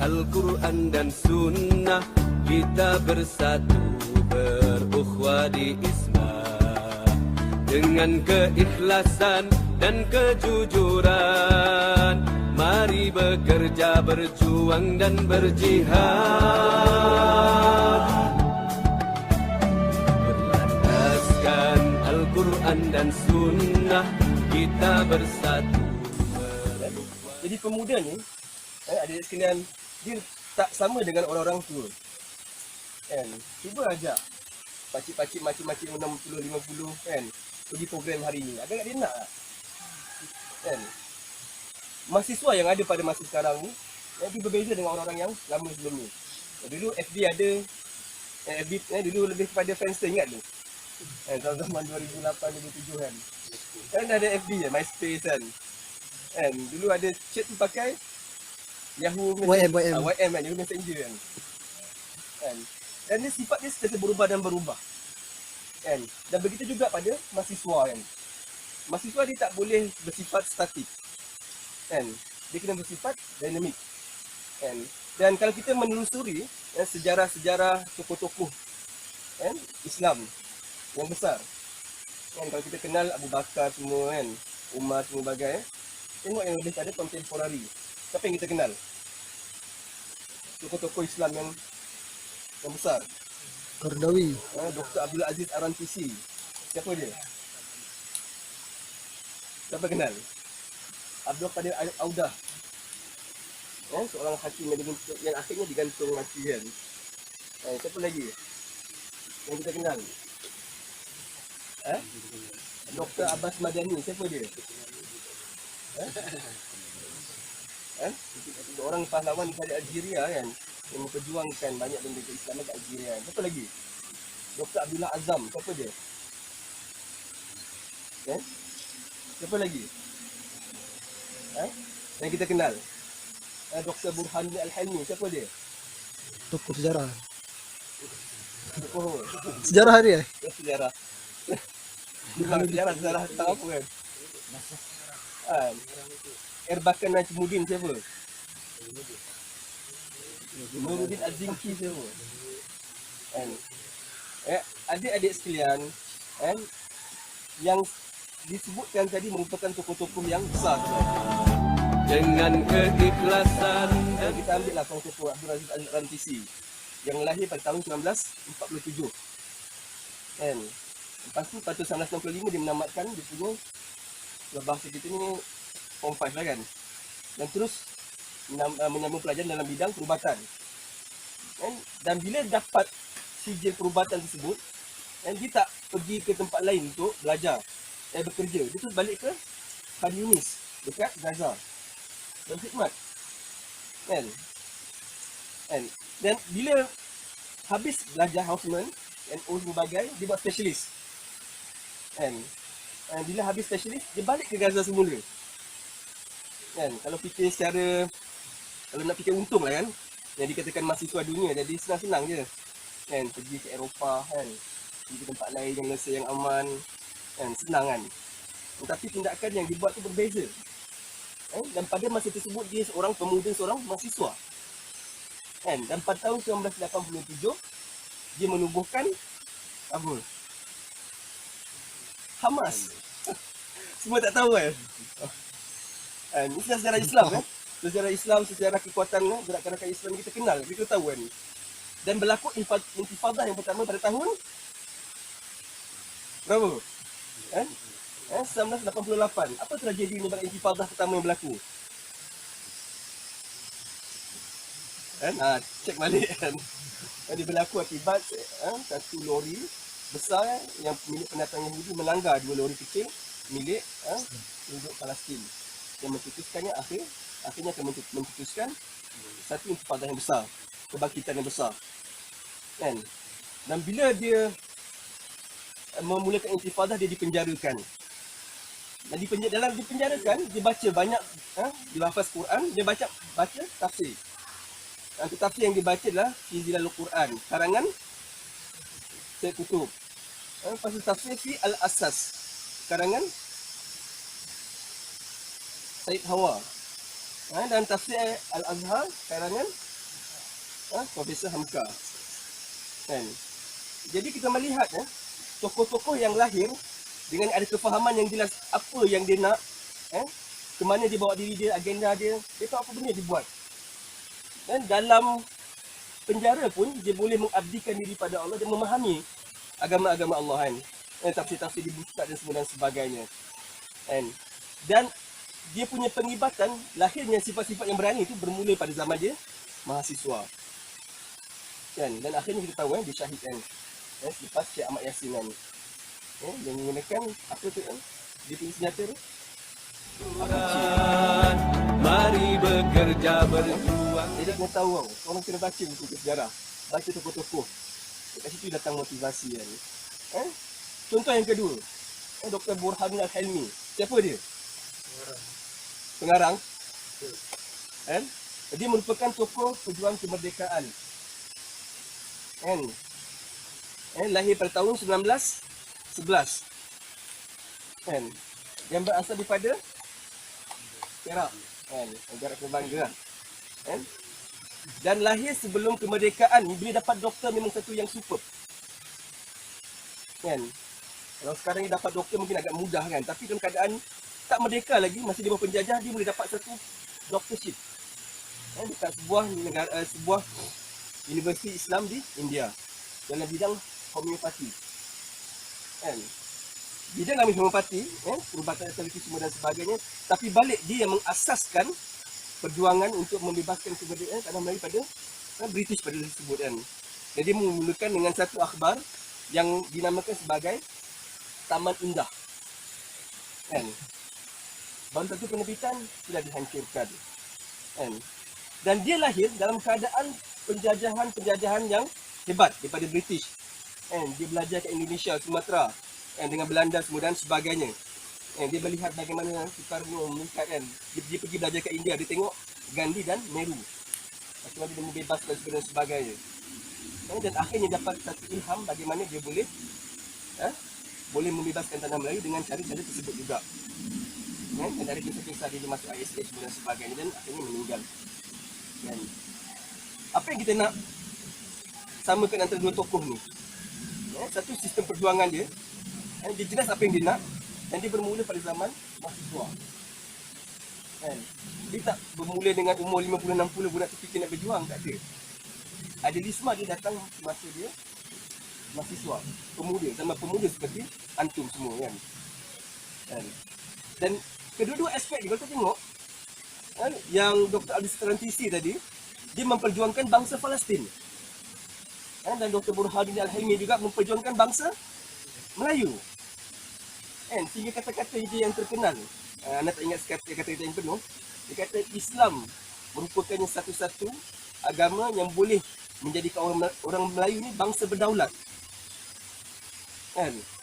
Al-Quran dan Sunnah, kita bersatu berukhuwah di Islam. Dengan keikhlasan dan kejujuran, mari bekerja, berjuang dan berjihad. Berlandaskan Al-Quran dan Sunnah, kita bersatu. Jadi pemuda ni, adik sekalian, dia tak sama dengan orang-orang tua. Kan? Cuba ajar pakcik-pakcik makcik-makcik 60, 50 kan, pergi program hari ni. Agak-agak dia nak tak? Kan? Mahasiswa yang ada pada masa sekarang ni, dia berbeza dengan orang-orang yang lama sebelum ni. Dulu FB ada, FB dulu lebih kepada Friendster, ingat tu? Zaman 2008-2007 kan. Sekarang dah ada FB je, MySpace kan. Dulu ada chat tu pakai Yahoo YM kan, Yahoo Messenger kan. Dan dia sifat dia sentiasa berubah dan berubah. Kan? Dan begitu juga pada mahasiswa kan. Mahasiswa dia tak boleh bersifat statik. Kan? Dia kena bersifat dinamik. Kan? Dan kalau kita menelusuri sejarah-sejarah tokoh-tokoh kan, Islam yang besar. Kan? Kalau kita kenal Abu Bakar semua kan, Umar semua bagai. Tengok yang lebih pada kontemporari. Siapa yang kita kenal? Tokoh-tokoh Islam yang besar. Qaradawi. Dr. Abdul Aziz Ar-Rantisi. Siapa dia? Siapa kenal? Abdul Qadir Audah. Seorang hakim yang akhirnya digantung mati kan. Siapa lagi yang kita kenal? Dr. Abbas Madani. Siapa dia? Seorang pahlawan dari Algeria kan, yang memperjuangkan banyak benda keislaman kat Algeria. Siapa lagi? Dr. Abdullah Azam. Siapa dia? Siapa lagi? Yang kita kenal? Dr. Burhanuddin Al-Hilmi. Siapa dia? Tokoh sejarah. Oh, Sejarah dia. sejarah. Sejarah tentang apa kan? Erbakan Najmuddin siapa? Nuruddin Az-Zinki siapa? Adik-adik sekalian, yang disebutkan tadi merupakan tokoh-tokoh yang besar. Dengan keikhlasan dan Kita ambil lah tokoh Abdul Aziz Ar-Rantisi yang lahir pada tahun 1947. Lepas tu pada 1965 dia menamatkan dia punya, bahasa kita ni Form 5 lah kan. Dan terus menyambung pelajaran dalam bidang perubatan. Dan bila dapat sijil perubatan tersebut, dia tak pergi ke tempat lain untuk belajar bekerja. Dia terus balik ke Khan Yunis dekat Gaza dan khidmat. Dan bila habis belajar houseman dan sebagainya, dia buat specialist. Bila habis specialist, dia balik ke Gaza semula. Kalau fikir secara, kalau nak fikir untung lah kan, yang dikatakan mahasiswa dunia, jadi senang-senang je. Pergi ke Eropah kan, pergi ke tempat lain yang rasa yang aman, senang kan. Tetapi tindakan yang dibuat tu berbeza. Dan pada masa tersebut dia seorang pemuda, seorang mahasiswa. Dan pada tahun 1987 dia menubuhkan apa? Hamas. Semua tak tahu kan? Ini sejarah Islam kan? Sejarah Islam, sejarah kekuatan gerakan-gerakan Islam kita kenal, kita tahu kan. Dan berlaku intifadah yang pertama pada tahun berapa? 1988. Apa tragedi menyebabkan intifadah pertama yang berlaku? Cek balik kan. Dia berlaku akibat satu lori besar yang milik pendatang Yahudi melanggar dua lori kecil milik penduduk Palestin, yang mencetuskannya akhirnya akan mencetuskan satu intifadah yang besar, kebangkitan yang besar. Dan bila dia memulakan intifadah, dia dipenjarakan. Dan dalam dipenjarakan, dia baca banyak, dia hafaz Quran, dia baca tafsir. Tafsir yang dibaca adalah Fi Zilalul Quran, karangan Syed Qutb. Lepas tu tafsir Fi Al-Asas, karangan Syed Hawa. Dan tafsir Al-Azhar, karangan Profesor Hamka. Kan? Jadi kita melihat tokoh-tokoh yang lahir dengan ada kefahaman yang jelas apa yang dia nak, ke mana dia bawa diri dia, agenda dia tahu apa benda dia buat. Dan dalam penjara pun dia boleh mengabdikan diri pada Allah dan memahami agama-agama Allah kan. Tafsir-tafsir dibuka dan semua dan sebagainya. Kan? Dan dia punya pengibatan, lahirnya sifat-sifat yang berani itu bermula pada zaman dia mahasiswa. Kan? Dan akhirnya kita tahu dia syahid kan. Selepas Syekh Ahmad Yasin kan. Dia menggunakan apa tu kan? Dia punya senjata tu. Mari bekerja berjuang. Jadi kena tahu tau, orang kena baca buku sejarah. Baca tokoh-tokoh. Dekat situ datang motivasi kan. Contoh yang kedua. Dr. Burhanuddin Al-Hilmi. Siapa dia? Pengarang. Kan? Dia merupakan tokoh pejuang kemerdekaan. Kan? Lahir pada tahun 1911. Kan? Yang berasal daripada Perak. Kan? Negara Kebangga. Kan? Dan lahir sebelum kemerdekaan. Bila dapat doktor memang satu yang superb. Kan? Kalau sekarang ni dapat doktor mungkin agak mudah kan. Tapi dalam keadaan tak merdeka lagi, masih di bawah penjajah, dia boleh dapat satu doctorship. Dekat sebuah universiti Islam di India. Dalam bidang homeopati. Kan? Bidang dalam homeopati, perubatan televisi semua dan sebagainya. Tapi balik dia yang mengasaskan perjuangan untuk membebaskan kemerdekaan tanah Melayu pada British pada tersebut kan. Jadi memulakan dengan satu akhbar yang dinamakan sebagai Taman Indah. Kan? Baru satu penerbitan sudah dihancurkan. Kan? Dan dia lahir dalam keadaan penjajahan yang hebat daripada British. Kan? Dia belajar ke Indonesia, Sumatera, kan? Dengan Belanda semua dan sebagainya. Kan? Dia melihat bagaimana Soekarno meningkat kan. Dia pergi belajar ke India, dia tengok Gandhi dan Nehru. Bagaimana dia membebaskan dan sebagainya. Kan? Dan akhirnya dapat satu ilham bagaimana dia boleh membebaskan tanah Melayu dengan cara-cara tersebut juga. Dan dari kisah-kisah dia masuk ISS dan sebagainya dan akhirnya meninggal. Dan apa yang kita nak samakan antara dua tokoh ni? Satu sistem perjuangan dia. Dia jelas apa yang dia nak dan dia bermula pada zaman mahasiswa. Dia tak bermula dengan umur 50-60 budak terfikir nak berjuang, tak ada. Idealisme dia datang masa dia mahasiswa, pemuda, sama pemuda seperti antum semua kan. Dan kedua-dua aspek dia, kalau kita tengok yang Dr. Abdul Tarantisi tadi, dia memperjuangkan bangsa Palestin. Dan Dr. Burhanuddin Al-Hilmi juga memperjuangkan bangsa Melayu. Sehingga kata-kata dia yang terkenal, anda tak ingat kata-kata yang penuh, dia kata Islam merupakan satu-satu agama yang boleh menjadikan orang Melayu ni bangsa berdaulat.